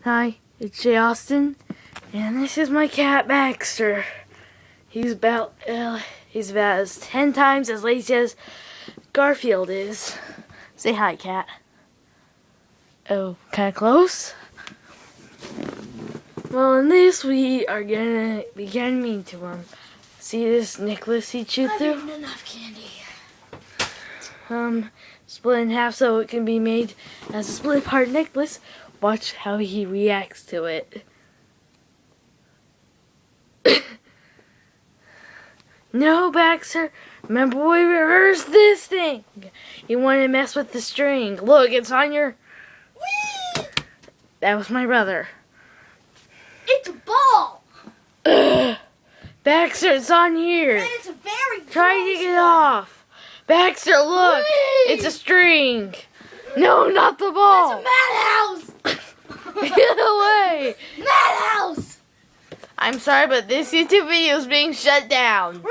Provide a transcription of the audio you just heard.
Hi, it's Jay Austin, and this is my cat Baxter. He's about as 10 times as lazy as Garfield is. Say hi, cat. Oh, kind of close? Well, in this we are gonna be getting mean to him. See this necklace he chewed through? I've eaten enough candy. Split in half so it can be made as a split apart necklace. Watch how he reacts to it. No, Baxter. Remember we rehearsed this thing. You want to mess with the string. Look, it's on your... Whee! That was my brother. It's a ball. Ugh. Baxter, it's on here. And it's a very Try to get it off. Baxter, look. Whee! It's a string. No, not the ball. It's a madhouse. Get away. Madhouse. I'm sorry, but this YouTube video is being shut down.